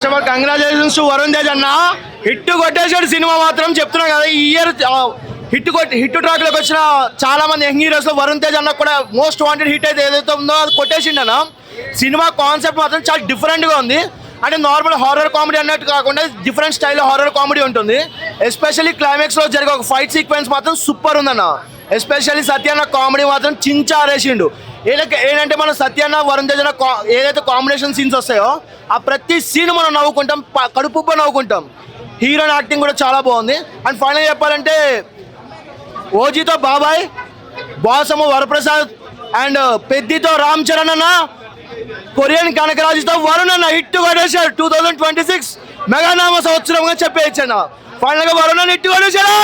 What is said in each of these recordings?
Congratulations to Varun Tej అన్న. Hit కొట్టేసాడు cinema మాత్రం చెప్తున్నా కదా. ఈ ఇయర్ హిట్ ట్రాక్ లోకి వచ్చిన చాలా మంది యంగ్ హీరోస్ లో వరుణ్ తేజ్ అన్న కూడా మోస్ట్ వాంటెడ్ హిట్ అయితే ఏదైతే ఉందో అది కొట్టేసిండు అన్న. సినిమా కాన్సెప్ట్ మాత్రం చాలా డిఫరెంట్ గా ఉంది. అంటే నార్మల్ హారర్ కామెడీ అన్నట్టు కాకుండా డిఫరెంట్ స్టైల్లో హారర్ కామెడీ ఉంటుంది. ఎస్పెషల్లీ క్లైమాక్స్ లో జరిగే ఒక ఫైట్ సీక్వెన్స్ మాత్రం సూపర్ ఉందన్న. ఎస్పెషల్లీ సత్యన్న కామెడీ మాత్రం చించారేసిండు. ఏంటంటే మనం సత్యన్న వరుణ్ తేజ్ ఏదైతే కాంబినేషన్ సీన్స్ వస్తాయో ఆ ప్రతి సీన్ మనం నవ్వుకుంటాం, కడుపుబ్బ నవ్వుకుంటాం. హీరోయిన్ యాక్టింగ్ కూడా చాలా బాగుంది. అండ్ ఫైనల్ చెప్పాలంటే ఓజీతో బాబాయ్, బాసము వరప్రసాద్ అండ్ పెద్దితో రామ్ చరణ్ అన్న, కొరియన్ కనకరాజుతో వరుణ్ అన్న హిట్ కొట్టేశాడు. 2026 మెగానామ సంవత్సరంగా చెప్పేయచ్చన్న. ఫైనల్ గా వరుణ్ అన్న హిట్ కొట్టేశాడు.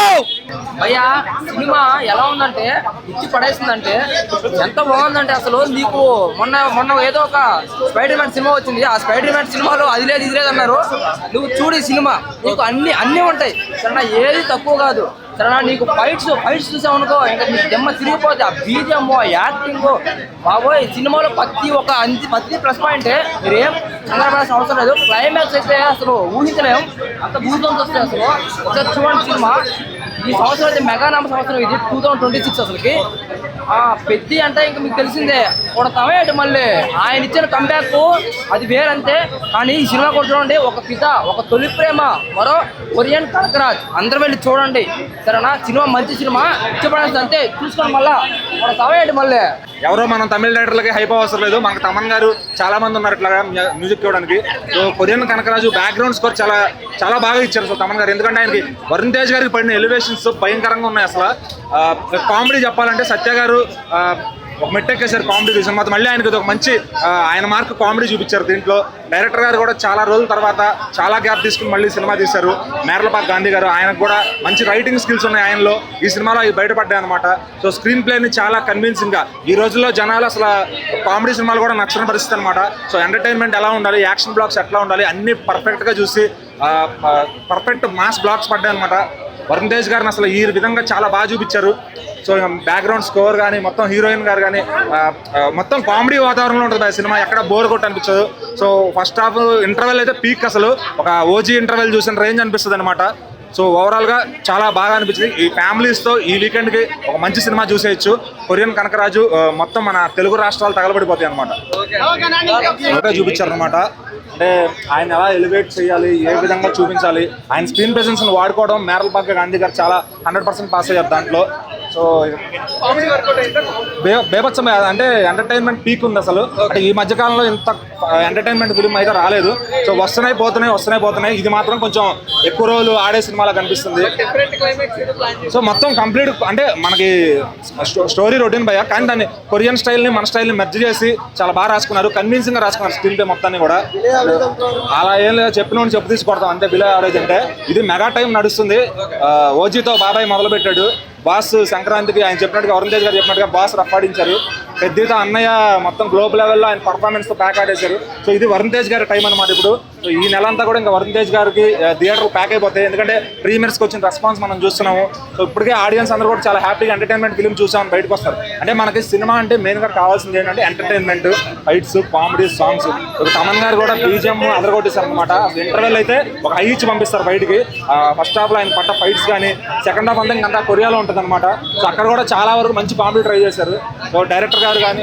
భయ్యా సినిమా ఎలా ఉందంటే ఇచ్చి పడేసిందంటే ఎంత బాగుందంటే అసలు నీకు మొన్న ఏదో ఒక స్పైడర్ మ్యాన్ సినిమా వచ్చింది. ఆ స్పైడర్ మ్యాన్ సినిమాలో అది లేదు ఇది లేదు అన్నారు. నువ్వు చూడు సినిమా నీకు అన్నీ ఉంటాయి సరేనా, ఏది తక్కువ కాదు సరేనా. నీకు ఫైట్స్ చూసావు అనుకో ఇంకా నీకు జమ్మ తిరిగిపోతే ఆ బీజిఎం యాక్టింగ్ బాబోయ్. సినిమాలో ప్రతి ప్లస్ పాయింటే మీరేం సందర్భాల్సిన అవసరం లేదు. క్లైమాక్స్ అయితే అసలు ఊహించలేము, అంత భూతం వస్తాయి అసలు. ఒకసారి చూడండి సినిమా. ఈ సంవత్సరం అయితే మెగానామ సంవత్సరం ఇది 2026 అసలుకి. పెద్ది అంటే ఇంకా మీకు తెలిసిందే కొడతామే అటు మళ్ళీ ఆయన ఇచ్చిన కంబ్యాక్ అది వేరంతే. కానీ ఈ సినిమా కూడా చూడండి, ఒక పిత, ఒక తొలి ప్రేమ, మరో కొరియన్ కనకరాజ్, అందరూ వెళ్ళి చూడండి సరేనా. సినిమా మంచి సినిమా, ఇష్టపడేది అంతే. చూసుకోండి మళ్ళా కొడతామే అటు మళ్ళీ. ఎవరో మనం తమిళ డైరెక్టర్లకి హైప్ అవసరం లేదు. మనకు తమన్ గారు చాలా మంది ఉన్నారు ఇట్లా మ్యూజిక్ ఇవ్వడానికి. సో కొరియన్ కనకరాజు బ్యాక్గ్రౌండ్ స్కోర్ చాలా బాగా ఇచ్చారు. సో తమన్ గారు ఎందుకంటే ఆయనకి వరుణ్ తేజ్ గారికి పడిన ఎలివేషన్స్ భయంకరంగా ఉన్నాయి అసలు. కామెడీ చెప్పాలంటే సత్య గారు ఒక మెట్టెక్కేసారు కామెడీ తీసిన మాత్రం. మళ్ళీ ఆయనకి ఒక మంచి ఆయన మార్క్ కామెడీ చూపించారు దీంట్లో. డైరెక్టర్ గారు కూడా చాలా రోజుల తర్వాత చాలా గ్యాప్ తీసుకుని మళ్ళీ సినిమా తీశారు. మేర్లపాక్ గాంధీ గారు, ఆయనకు కూడా మంచి రైటింగ్ స్కిల్స్ ఉన్నాయి ఆయనలో. ఈ సినిమాలో అవి బయటపడ్డాయి అనమాట. సో స్క్రీన్ ప్లేని చాలా కన్విన్సింగ్గా ఈ రోజుల్లో జనాలు అసలు కామెడీ సినిమాలు కూడా నచ్చని పరిస్థితి అనమాట. సో ఎంటర్టైన్మెంట్ ఎలా ఉండాలి, యాక్షన్ బ్లాక్స్ ఎట్లా ఉండాలి అన్నీ పర్ఫెక్ట్గా చూసి పర్ఫెక్ట్ మాస్ బ్లాక్స్ పడ్డాయి అనమాట. వరుణ్ తేజ్ గారిని అసలు ఈ విధంగా చాలా బాగా చూపించారు. సో బ్యాక్గ్రౌండ్ స్కోర్ కానీ మొత్తం హీరోయిన్ గారు కానీ మొత్తం కామెడీ వాతావరణంలో ఉంటుంది సినిమా. ఎక్కడ బోర్ కొట్టు అనిపించదు. సో ఫస్ట్ హాఫ్ ఇంటర్వెల్ అయితే పీక్, అసలు ఒక ఓజీ ఇంటర్వెల్ చూసిన రేంజ్ అనిపిస్తుంది అనమాట. సో ఓవరాల్గా చాలా బాగా అనిపించింది. ఈ ఫ్యామిలీస్తో ఈ వీకెండ్కి ఒక మంచి సినిమా చూసేయచ్చు. కొరియన్ కనకరాజు మొత్తం మన తెలుగు రాష్ట్రాలు తగలబడిపోతాయి అనమాట. చూపించారు అనమాట. అంటే ఆయన ఎలా ఎలివేట్ చేయాలి, ఏ విధంగా చూపించాలి, ఆయన స్క్రీన్ ప్రెజెన్స్ని వాడుకోవడం మేర్లపాక్ గాంధీ గారు చాలా 100% పాస్ అయ్యారు దాంట్లో. సో బేబత్సం అంటే ఎంటర్టైన్మెంట్ పీక్ ఉంది అసలు. అంటే ఈ మధ్యకాలంలో ఇంత ఎంటర్టైన్మెంట్ ఫిల్మ్ అయితే రాలేదు. సో వస్తున్నాయి పోతున్నాయి. ఇది మాత్రం కొంచెం ఎక్కువ రోజులు ఆడే సినిమాలా కనిపిస్తుంది. సో మొత్తం కంప్లీట్ అంటే మనకి స్టోరీ రొటీన్ భయ, కానీ దాన్ని కొరియన్ స్టైల్ని మన స్టైల్ని మెర్జ్ చేసి చాలా బాగా రాసుకున్నారు. కన్విన్సింగ్గా రాసుకున్నారు స్క్రీన్ ప్లే మొత్తాన్ని కూడా. అలా ఏం లేదు, చెప్పిన చెప్పు తీసి కొడతాం అంతే బిలో యావరేజ్. అంటే ఇది మెగా టైం నడుస్తుంది. ఓజీతో బాబాయ్ మొదలు పెట్టాడు. బాస్ సంక్రాంతికి ఆయన చెప్పినట్టుగా వరుణ్ తేజ్ గారు చెప్పినట్టుగా బాస్ రఫాడించారు. పెద్దతో అన్నయ్య మొత్తం గ్లోబల్ లెవెల్లో ఆయన పర్ఫార్మెన్స్తో ప్యాక్ ఆడేశారు. సో ఇది వరుణ్ తేజ్ గారి టైం అనమాట ఇప్పుడు. సో ఈ నెల అంతా కూడా ఇంకా వరుణ్ తేజ్ గారికి థియేటర్ ప్యాక్ అయిపోతాయి. ఎందుకంటే ప్రీమియర్స్కి వచ్చిన రెస్పాన్స్ మనం చూస్తున్నాము. సో ఇప్పటికే ఆడియన్స్ అందరూ కూడా చాలా హ్యాపీగా ఎంటర్టైన్మెంట్ ఫిల్మ్ చూసామని బయటకు వస్తారు. అంటే మనకి సినిమా అంటే మెయిన్గా కావాల్సింది ఏంటంటే ఎంటర్టైన్మెంట్, ఫైట్స్, కామెడీ, సాంగ్స్. ఒక తమన్ గారు కూడా బీజిఎం అదరగొట్టేశారు అనమాట. ఇంటర్వెల్ అయితే ఒక హై ఇచ్చి పంపిస్తారు బయటికి. ఫస్ట్ హాఫ్లో ఆయన పట్ట ఫైట్స్ కానీ, సెకండ్ హాఫ్ అంతా ఇంకా కొరియాలో ఉంటుంది అనమాట. సో అక్కడ కూడా చాలా వరకు మంచి కామెడీ ట్రై చేశారు. సో డైరెక్టర్ గారు కానీ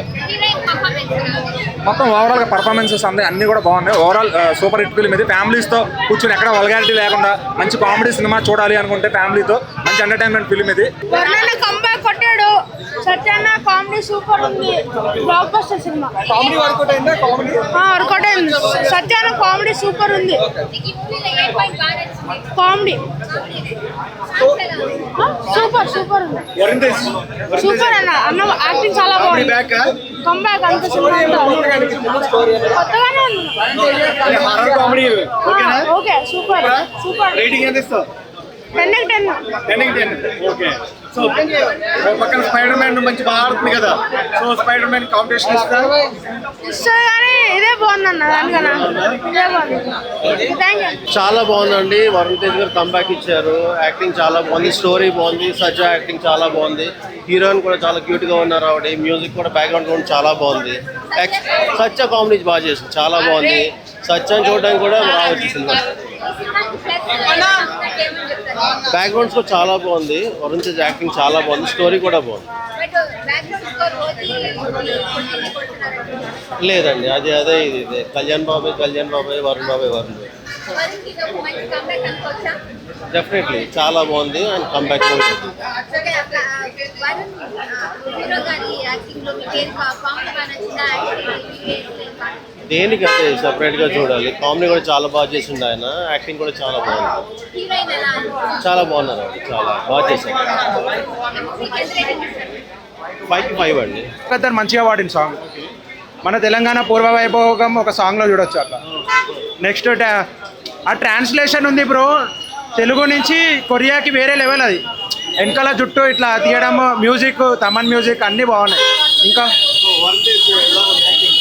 మొత్తం ఓవరాల్గా పర్ఫార్మెన్సెస్ అన్నీ కూడా బాగున్నాయి. ఓవరాల్ సూపర్ హిట్ ఫిల్మ్ ఇది. ఫ్యామిలీస్తో కూర్చొని ఎక్కడ వల్గారిటీ లేకుండా మంచి కామెడీ సినిమా చూడాలి అనుకుంటే ఫ్యామిలీతో మంచి ఎంటర్టైన్మెంట్ ఫిల్మ్ ఇది. కొట్టాడు సత్యన్న, కామెడీ సూపర్ ఉంది. Blockbuster cinema. Comedy work out అయిందా? వర్కౌట్ అయింది. సత్యన్న కామెడీ సూపర్ ఉంది. కామెడీ సూపర్ ఉంది. సూపర్ అన్న యాక్టింగ్ చాలా బాగుంది. కంబ్యాక్ అంత సినిమా కొత్తగానే ఉంది. Okay super. రేటింగ్ ఎంత ఇస్తావు? 10 ఓకే. సో పక్కన స్పైడర్ మ్యాన్ మంచి బాగా ఆడుతుంది కదా, సో స్పైడర్ మ్యాన్ కాంపిటీషన్ ఇస్తారు. ఇస్తుంది కానీ ఇదే బాగుందన్న దానికన్నా ఇదే బాగుంది. Thank you. చాలా బాగుందండి. వరుణ్ తేజ్ గారు కంబ్యాక్ ఇచ్చారు. యాక్టింగ్ చాలా బాగుంది, స్టోరీ బాగుంది, సజ్జ యాక్టింగ్ చాలా బాగుంది, హీరోయిన్ కూడా చాలా క్యూట్ గా ఉన్నారు ఆవిడ, మ్యూజిక్ కూడా బ్యాక్గ్రౌండ్ కూడా చాలా బాగుంది. సజ్జ కామెడీ బాగా చేసింది, చాలా బాగుంది. సజ్జని చూడడానికి కూడా బాగా వచ్చింది. బ్యాక్గ్రౌండ్స్ కూడా చాలా బాగుంది, వరుణ్ తేజ్ యాక్టింగ్ చాలా బాగుంది, స్టోరీ కూడా బాగుంది. లేదండి, అదే ఇది కళ్యాణ్ బాబాయ్ వరుణ్ బాబాయ్ డెఫినెట్లీ చాలా బాగుంది అండ్ కంబ్యాక్. దేనికంటే సపరేట్గా చూడాలి. కామెడీ కూడా చాలా బాగా చేసిండు ఆయన, యాక్టింగ్ కూడా చాలా బాగుంది, చాలా బాగున్నారు, చాలా బాగా చేశారు. 5కి 5 అండి. అతను మంచిగా పాడిన సాంగ్, మన తెలంగాణ పూర్వ వైభోగం ఒక సాంగ్లో చూడొచ్చు అట్లా. నెక్స్ట్ ఆ ట్రాన్స్లేషన్ ఉంది బ్రో, తెలుగు నుంచి కొరియాకి వేరే లెవెల్. అది వెనకాల జుట్టు ఇట్లా తీయడం, మ్యూజిక్, తమన్ మ్యూజిక్ అన్నీ బాగున్నాయి. ఇంకా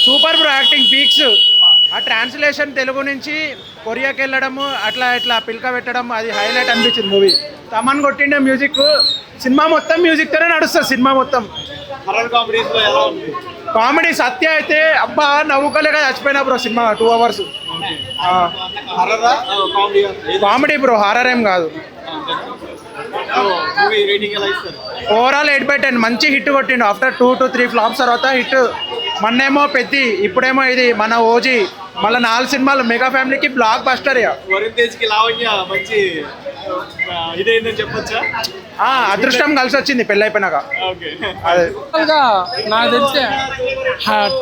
సూపర్ బ్రో, యాక్టింగ్ పీక్స్. ఆ ట్రాన్స్లేషన్ తెలుగు నుంచి కొరియాకి వెళ్ళడము, అట్లా ఇట్లా పిల్క పెట్టడం, అది హైలైట్ అనిపించింది మూవీ. తమన్ కొట్టిండే మ్యూజిక్, సినిమా మొత్తం మ్యూజిక్తోనే నడుస్తుంది. సినిమా మొత్తం కామెడీ. సత్య అయితే అబ్బా నవ్వుకోలేక చచ్చిపోయినా bro cinema 2 hours. Comedy bro, horror ఏం కాదు. ఓవరాల్ 8/10 మంచి హిట్ కొట్టిండు. ఆఫ్టర్ 2 to 3 ఫ్లాప్స్ తర్వాత హిట్. మొన్నేమో పెద్ది, ఇప్పుడేమో ఇది మన ఓజీ. మళ్ళీ 4 సినిమాలు మెగా ఫ్యామిలీకి బ్లాక్ బస్టర్. వరుణ్ తేజ్ కి లావణ్య మంచి ఇదేందని చెప్పొచ్చా? అదృష్టం కలిసి వచ్చింది పెళ్ళి అయిపోయినాక. అదే నాకు తెలిసి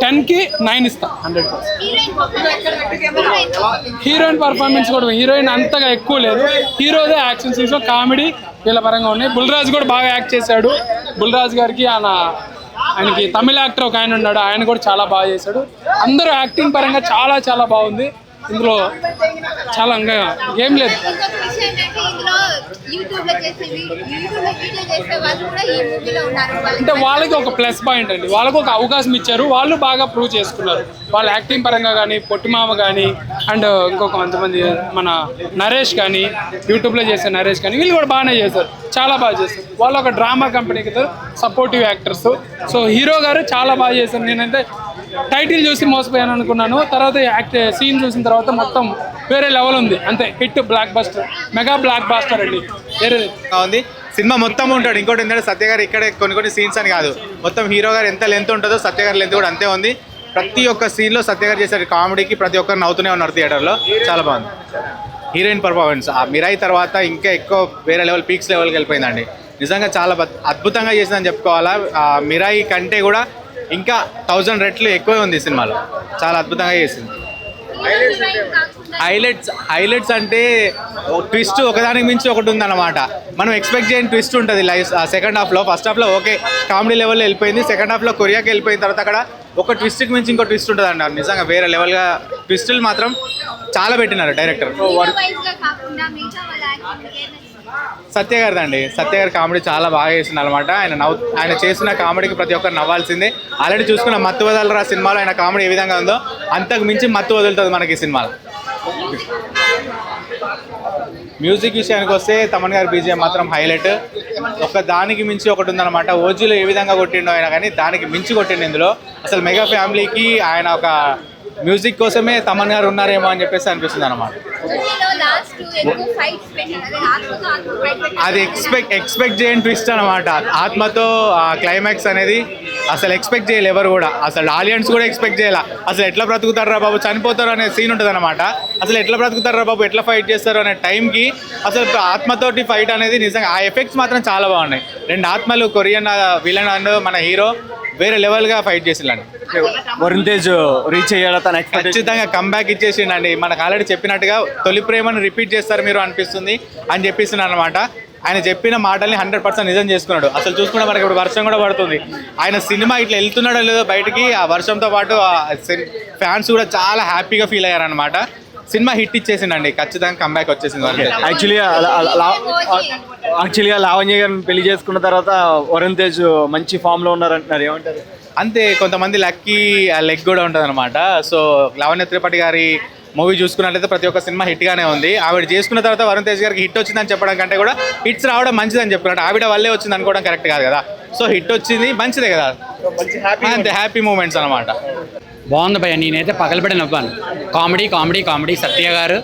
10కి 9 ఇస్తా 100%. హీరోయిన్ పర్ఫార్మెన్స్ కూడా, హీరోయిన్ అంతగా ఎక్కువ లేదు, హీరోదే యాక్షన్ సీన్స్ కామెడీ వీళ్ళ పరంగా ఉన్నాయి. బుల్రాజ్ కూడా బాగా యాక్ట్ చేశాడు. బుల్రాజ్ గారికి ఆయనకి తమిళ యాక్టర్ ఒక ఆయన ఉన్నాడు, ఆయన కూడా చాలా బాగా చేశాడు. అందరూ యాక్టింగ్ పరంగా చాలా చాలా బాగుంది. ఇందులో చాలా ఏం లేదు. అంటే వాళ్ళకి ఒక ప్లస్ పాయింట్ అండి, వాళ్ళకు ఒక అవకాశం ఇచ్చారు, వాళ్ళు బాగా ప్రూవ్ చేసుకున్నారు. వాళ్ళ యాక్టింగ్ పరంగా కానీ, పొట్టిమామ కానీ, అండ్ ఇంకొక కొంతమంది మన నరేష్ కానీ, యూట్యూబ్లో చేసే నరేష్ కానీ, వీళ్ళు కూడా బాగానే చేశారు, చాలా బాగా చేశారు. వాళ్ళు ఒక డ్రామా కంపెనీకి సపోర్టివ్ యాక్టర్స్. సో హీరో గారు చాలా బాగా చేశారు. నేనైతే టైటిల్ చూసి మోసపోయాను అనుకున్నాను, తర్వాత సీన్ చూసిన తర్వాత మొత్తం వేరే లెవెల్ ఉంది. అంతే, hit, block buster, mega block buster అండి. వేరే ఉంది సినిమా మొత్తం ఉంటాడు. ఇంకోటి ఏంటంటే సత్య గారు ఇక్కడ కొన్ని సీన్స్ అని కాదు, మొత్తం హీరో గారు ఎంత లెంత్ ఉంటుందో సత్య గారి లెంత్ కూడా అంతే ఉంది. ప్రతి ఒక్క సీన్లో సత్య గారు చేసే కామెడీకి ప్రతి ఒక్కరు నవ్వుతూనే ఉన్నారు థియేటర్లో. చాలా బాగుంది. హీరోయిన్ పర్ఫార్మెన్స్ ఆ మిరాయి తర్వాత ఇంకా ఎక్కువ వేరే లెవెల్, పీక్స్ లెవెల్కి వెళ్ళిపోయిందండి. నిజంగా చాలా అద్భుతంగా చేసిందని చెప్పుకోవాలా. మిరాయి కంటే కూడా ఇంకా 1000 రెట్లు ఎక్కువే ఉంది సినిమాలో, చాలా అద్భుతంగా చేసింది. హైలైట్స్ అంటే ట్విస్ట్ ఒకదానికి మించి ఒకటి ఉందన్నమాట. మనం ఎక్స్పెక్ట్ చేయని ట్విస్ట్ ఉంటుంది సెకండ్ హాఫ్లో. ఫస్ట్ హాఫ్లో ఓకే కామెడీ లెవెల్లో వెళ్ళిపోయింది, సెకండ్ హాఫ్లో కొరియాకి వెళ్ళిపోయిన తర్వాత అక్కడ ఒక ట్విస్ట్కి మించి ఇంకో ట్విస్ట్ ఉంటుంది అన్నారు. నిజంగా వేరే లెవెల్గా ట్విస్టులు మాత్రం చాలా పెట్టినారు డైరెక్టర్. సత్య గారిదండి, సత్య గారి కామెడీ చాలా బాగా చేసింది అనమాట. ఆయన చేసిన కామెడీకి ప్రతి ఒక్కరు నవ్వాల్సిందే. ఆల్రెడీ చూసుకున్న మత్తు వదలరా సినిమాలో ఆయన కామెడీ ఏ విధంగా ఉందో అంతకు మించి మత్తు వదులుతుంది మనకి ఈ సినిమాలో. మ్యూజిక్ విషయానికి వస్తే తమన్ గారి బీజిఎం మాత్రం హైలైట్. ఒక దానికి మించి ఒకటి ఉందన్నమాట. ఓజీలో ఏ విధంగా కొట్టిండో ఆయన కానీ దానికి మించి కొట్టిండు ఇందులో. అసలు మెగా ఫ్యామిలీకి ఆయన ఒక మ్యూజిక్ కోసమే తమన్ గారు ఉన్నారేమో అని చెప్పేసి అనిపిస్తుంది అనమాట. అది ఎక్స్పెక్ట్ చేయని ట్విస్ట్ అనమాట. ఆత్మతో క్లైమాక్స్ అనేది అసలు ఎక్స్పెక్ట్ చేయలే ఎవరు కూడా, అసలు ఆడియన్స్ కూడా ఎక్స్పెక్ట్ చేయాల. అసలు ఎట్లా బ్రతుకుతారా బాబు, చనిపోతారు అనే సీన్ ఉంటుంది అనమాట. అసలు ఎట్లా బ్రతుకుతారా బాబు, ఎట్లా ఫైట్ చేస్తారు అనే టైంకి అసలు ఆత్మతోటి ఫైట్ అనేది నిజంగా ఆ ఎఫెక్ట్స్ మాత్రం చాలా బాగున్నాయి. 2 ఆత్మలు, కొరియన్ విలన్ అండ్ మన హీరో వేరే లెవెల్గా ఫైట్ చేసిండండి. వరుణ్ తేజ్ రీచ్ అయ్యాడా తన ఖచ్చితంగా కంబ్యాక్ ఇచ్చేసిండండి. మనకు ఆల్రెడీ చెప్పినట్టుగా తొలి ప్రేమను రిపీట్ చేస్తారు మీరు అనిపిస్తుంది అని చెప్పిస్తున్నాడు అనమాట. ఆయన చెప్పిన మాటల్ని 100% నిజం చేసుకున్నాడు. అసలు చూసుకుంటే మనకి ఇప్పుడు వర్షం కూడా పడుతుంది. ఆయన సినిమా ఇట్లా వెళ్తున్నాడో లేదో బయటికి, ఆ వర్షంతో పాటు ఫ్యాన్స్ కూడా చాలా హ్యాపీగా ఫీల్ అయ్యారనమాట. సినిమా హిట్ ఇచ్చేసిండండి, ఖచ్చితంగా కంబ్యాక్ వచ్చేసింది వరుణ్ తేజ్. యాక్చువల్గా లావణ్య గారిని పెళ్లి చేసుకున్న తర్వాత వరుణ్ తేజ్ మంచి ఫామ్ లో ఉన్నారంటున్నారు, ఏమంటారు? అంతే, కొంతమంది లక్కీ లెగ్ కూడా ఉంటుంది అనమాట. సో లావణ్య త్రిపాఠి గారి మూవీ చూసుకున్నట్లయితే ప్రతి ఒక్క సినిమా హిట్ గానే ఉంది. ఆవిడ చేసుకున్న తర్వాత వరుణ్ తేజ్ గారికి హిట్ వచ్చిందని చెప్పడం కంటే కూడా హిట్స్ రావడం మంచిదని చెప్పుకున్నట్టు, ఆవిడ వల్లే వచ్చింది అనుకోవడం కరెక్ట్ కాదు కదా. సో హిట్ వచ్చింది మంచిదే కదా, అంతే హ్యాపీ మూమెంట్స్ అనమాట. బాగుంది భయ్య, నేనైతే పగలబడి నవ్వాను. Comedy comedy comedy. సత్య గారు,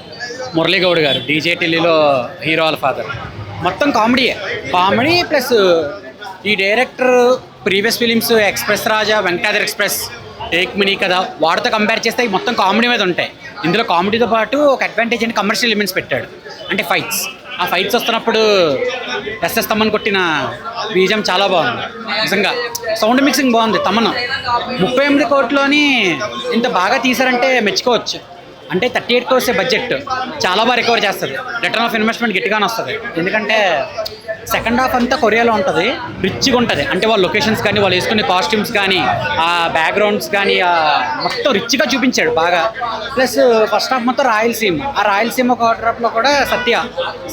మురళీ గౌడ్ గారు, డీజే ఢిల్లీలో హీరో వాళ్ళ ఫాదర్, మొత్తం కామెడీయే. కామెడీ ప్లస్ ఈ డైరెక్టర్ ప్రీవియస్ ఫిలిమ్స్ ఎక్స్ప్రెస్ రాజా, వెంకటాద్రి ఎక్స్ప్రెస్, ఏక్ మినీ కదా, వాటితో కంపేర్ చేస్తే ఇవి మొత్తం కామెడీ మీద ఉంటాయి. ఇందులో కామెడీతో పాటు ఒక అడ్వాంటేజ్ అంటే కమర్షియల్ ఎలిమెంట్స్ పెట్టాడు. అంటే ఫైట్స్, ఆ ఫైట్స్ వస్తున్నప్పుడు ఎస్ఎస్ తమ్మన్ కొట్టిన బీజం చాలా బాగుంది నిజంగా. సౌండ్ మిక్సింగ్ బాగుంది. తమ్మన్ 38 కోట్లోని ఇంత బాగా తీశారంటే మెచ్చుకోవచ్చు. అంటే 38 crores బడ్జెట్ చాలా బాగా రికవర్ చేస్తుంది. రిటర్న్ ఆఫ్ ఇన్వెస్ట్మెంట్ గట్టిగానే వస్తుంది. ఎందుకంటే సెకండ్ హాఫ్ అంతా కొరియాలో ఉంటుంది, రిచ్గా ఉంటుంది. అంటే వాళ్ళ లొకేషన్స్ కానీ, వాళ్ళు వేసుకునే కాస్ట్యూమ్స్ కానీ, ఆ బ్యాక్గ్రౌండ్స్ కానీ మొత్తం రిచ్గా చూపించాడు బాగా. ప్లస్ ఫస్ట్ హాఫ్ మొత్తం రాయలసీమ, ఆ రాయలసీమ కోటరాప్లో కూడా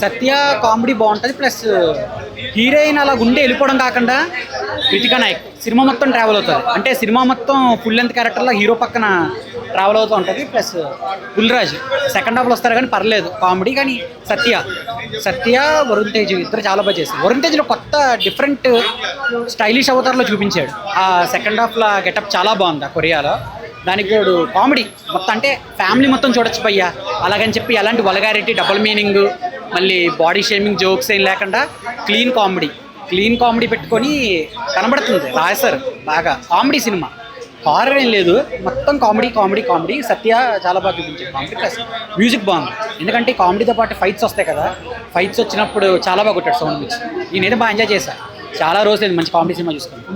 సత్య కామెడీ బాగుంటుంది. ప్లస్ హీరోయిన్ అలా గుండె వెళ్ళిపోవడం కాకుండా కృతికా నాయక్ సినిమా మొత్తం ట్రావెల్ అవుతుంది. అంటే సినిమా మొత్తం ఫుల్ లెంత్ క్యారెక్టర్లో హీరో పక్కన ట్రావెల్ అవుతూ ఉంటుంది. ప్లస్ పుల్రాజ్ సెకండ్ హాఫ్లో వస్తారు కానీ పర్లేదు కామెడీ. కానీ సత్య వరుణ్ తేజ్ ఇద్దరు చాలా బాగా చేశారు. వరుణ్ తేజ్లో కొత్త డిఫరెంట్ స్టైలిష్ అవతారంలో చూపించాడు. ఆ సెకండ్ హాఫ్లో గెటప్ చాలా బాగుంది ఆ కొరియాలో. దానికి తోడు కామెడీ మొత్తం, అంటే ఫ్యామిలీ మొత్తం చూడొచ్చు భయ్యా. అలాగని చెప్పి ఎలాంటి వల్గారిటీ, డబుల్ మీనింగ్, మళ్ళీ బాడీ షేమింగ్ జోక్స్ ఏం లేకుండా క్లీన్ కామెడీ పెట్టుకొని కనబడుతుంది. రాశారు బాగా. కామెడీ సినిమా, హారర్ ఏం లేదు, మొత్తం కామెడీ. సత్య చాలా బాగా చూపించాడు కామెడీ. ప్లస్ మ్యూజిక్ బాగుంది. ఎందుకంటే కామెడీతో పాటు ఫైట్స్ వస్తాయి కదా, ఫైట్స్ వచ్చినప్పుడు చాలా బాగా కొట్టాడు సౌండ్ మిక్స్. నేనైతే బాగా ఎంజాయ్ చేశాను. చాలా రోజులు మంచి కామెడీ సినిమా చూసుకున్నాను.